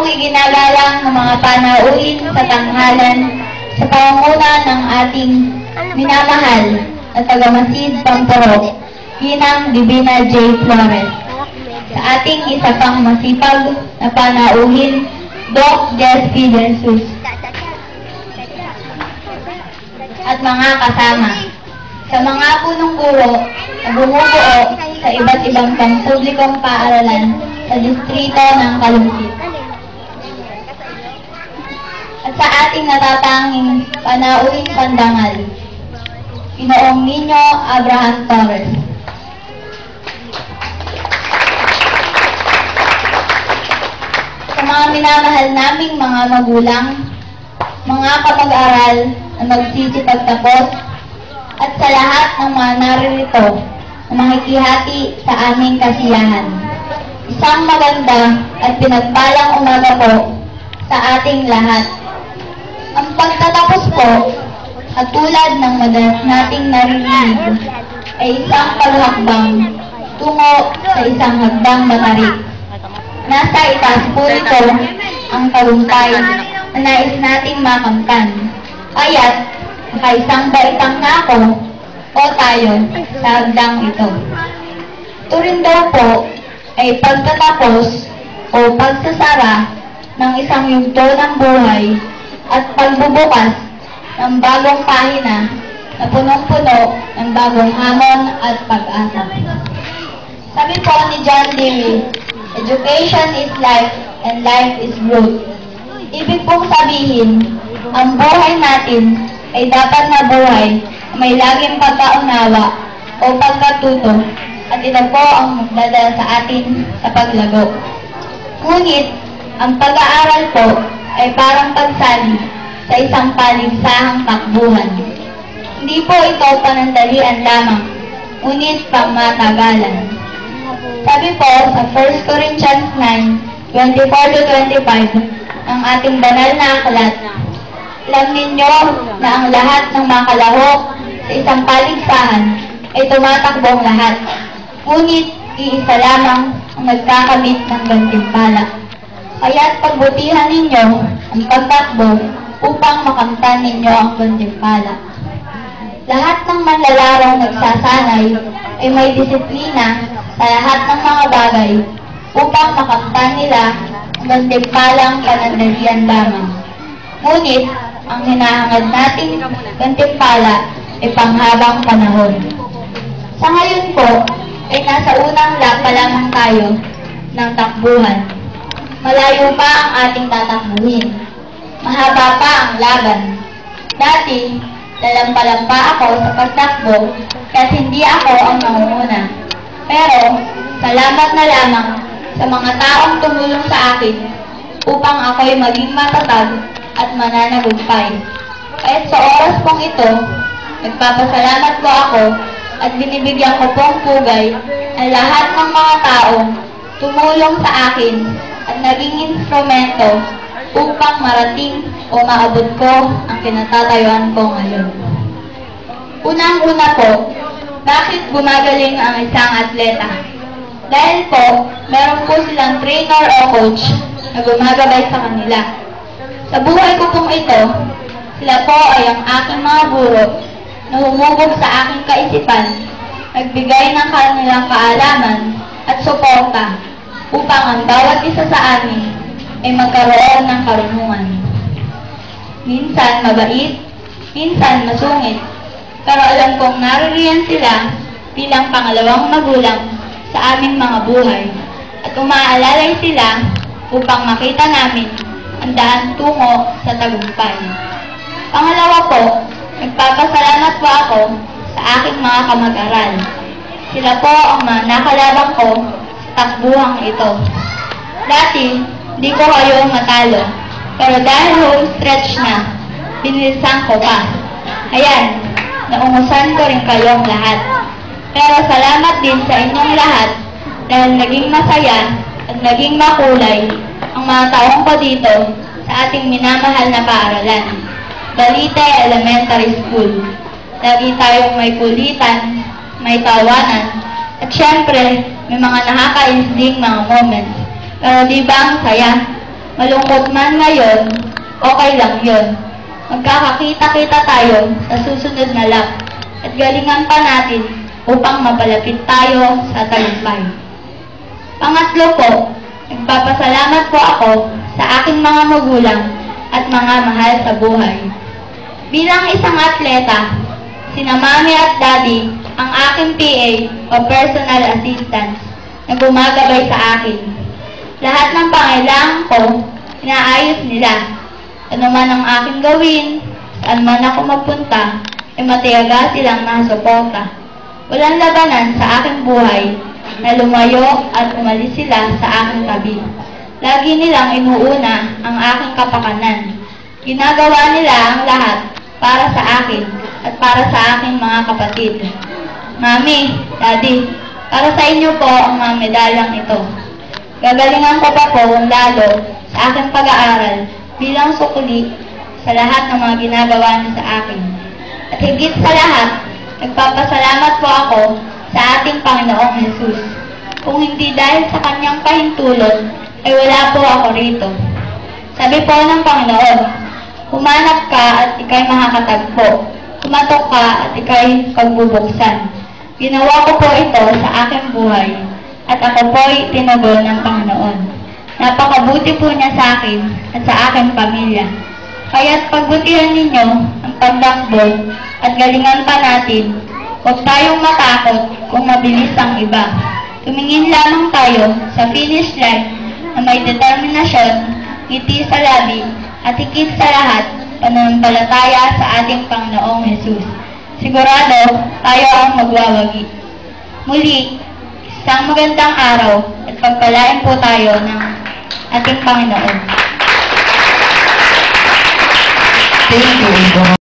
iginagalang ng mga panauhin sa tanghalan sa pangunguna ng ating minamahal na tagamasid Pamporo, Ginang Divina J. Flores. Sa ating isa pang masipag na panauhin, Doc Jesky Jesus. At mga kasama, sa mga punong guro na bumubuo sa iba't ibang pampublikong paaralan sa distrito ng Kalumpit. At sa ating natatanging panauhing pandangal, Ginoong Nino Abraham Torres. Sa mga minamahal naming mga magulang, mga kapag-aral na magsisipagtapos, at sa lahat ng mga naririto na makikihati sa aming kasiyahan. Isang maganda at pinagpalang umaga po sa ating lahat. Ang pagtatapos po, at tulad ng madalas nating naririnig, ay isang paghakbang tungo sa isang hagdang matarik. Nasa itaas po ito ang tagumpay na nais nating makamtan. Kaya't nakaisang baitang nako o tayo sa hagdang ito. Ito rin daw po ay pagtatapos o pagsasara ng isang yugto ng buhay at pagbubukas ng bagong pahina na punong-puno ng bagong hamon at pag-asa. Sabi po ni John Dewey, education is life and life is growth. Ibig pong sabihin, ang buhay natin ay dapat na buhay na may laging pagkaunawa o pagkatuto, at ito po ang magdadala sa atin sa paglago. Ngunit, ang pag-aaral po ay parang pagsali sa isang paligsahang takbuhan. Hindi po ito panandalian lamang, ngunit pangmatagalan. Sabi po sa 1 Corinthians 9:24-25 ng ating banal na aklat, alam ninyo na ang lahat ng makalahok sa isang paligsahan ay tumatakbong lahat. Ngunit iisa lamang ang nagkakamit ng gantimpala. Kaya't pagbutihan ninyo ang pagtakbo upang makamtan ninyo ang gantimpala. Lahat ng manlalarong nagsasanay ay may disiplina sa lahat ng mga bagay upang makamtan nila ang gantimpalang panandalian lamang. Ngunit, ang hinahangad nating gantimpala ay panghabang panahon. Sa ngayon po, ay nasa unang lap pa lamang tayo ng takbuhan. Malayo pa ang ating tatakbuhin. Mahaba pa ang laban. Dati, lalampa-lampa ako sa pagtakbo kahit hindi ako ang nangunguna. Pero, salamat na lamang sa mga taong tumulong sa akin upang ako'y maging matatag at mananagumpay. Kahit sa oras pong ito, nagpapasalamat po ako at binibigyan ko pong pugay ang lahat ng mga taong tumulong sa akin at naging instrumento upang marating o maabot ko ang kinatatayuan ko ngayon. Unang-una po, bakit gumagaling ang isang atleta? Dahil po, meron po silang trainer o coach na gumagabay sa kanila. Sa buhay ko pong ito, sila po ay ang aking mga guro na humubog sa aking kaisipan, nagbigay ng kanilang kaalaman at suporta upang ang bawat isa sa amin ay magkaroon ng karunungan. Minsan mabait, minsan masungit, pero alam kong naririyan sila bilang pangalawang magulang sa aming mga buhay at umaalalay sila upang makita namin ang daan tungo sa tagumpay. Pangalawa po, nagpapasalamat po ako sa aking mga kamag-aral. Sila po ang mga nakalabang ko sa takbuhang ito. Dati, di ko kayo matalo, pero dahil home stretch na, binilisan ko pa. Ayan, naungusan ko rin kayong lahat. Pero salamat din sa inyong lahat dahil naging masaya at naging makulay ang mga taong ko dito sa ating minamahal na paaralan, Balite Elementary School. Lagi tayong may kulitan, may tawanan, at syempre, may mga nakaka-insting mga moments. Pero di ba ang saya? Malungkot man ngayon, okay lang yun. Magkakakita-kita tayo sa susunod na lap at galingan pa natin upang mapalapit tayo sa tagumpay. Pangatlo po, nagpapasalamat po ako sa aking mga magulang at mga mahal sa buhay. Bilang isang atleta, sina Mami at Daddy ang aking PA o personal assistant na gumagabay sa akin. Lahat ng pangailangan ko, inaayos nila. Ano man ang aking gawin, saan man ako magpunta, ay matiyaga silang nasuporta. Walang labanan sa aking buhay na lumayo at umalis sila sa aking tabi. Lagi nilang inuuna ang aking kapakanan. Ginagawa nila ang lahat para sa akin at para sa aking mga kapatid. Mami, Daddy, para sa inyo po ang mga medalyang ito. Gagalingan ko pa po lalo sa aking pag-aaral bilang sukuli sa lahat ng mga ginagawa niyo sa akin. At higit sa lahat, nagpapasalamat po ako sa ating Panginoong Jesus. Kung hindi dahil sa kanyang pahintulot, ay wala po ako rito. Sabi po ng Panginoon, humanap ka at ikay makakatagpo. Kumatok ka at ikay pagbubuksan. Ginawa ko po ito sa aking buhay at ako po'y tinagol ng Panginoon. Napakabuti po niya sa akin at sa aking pamilya. Kaya't pagbutihan ninyo ang pagdakbo at galingan pa natin. Huwag tayong matakot kung mabilis ang iba. Tumingin lamang tayo sa finish line na may determinasyon, ngiti sa labi, at higit sa lahat, pananampalataya sa ating Panginoong Jesus. Sigurado, tayo ang magwawagi. Muli, isang magandang araw at pagpalain po tayo ng ating Panginoon. Thank you, Ibo.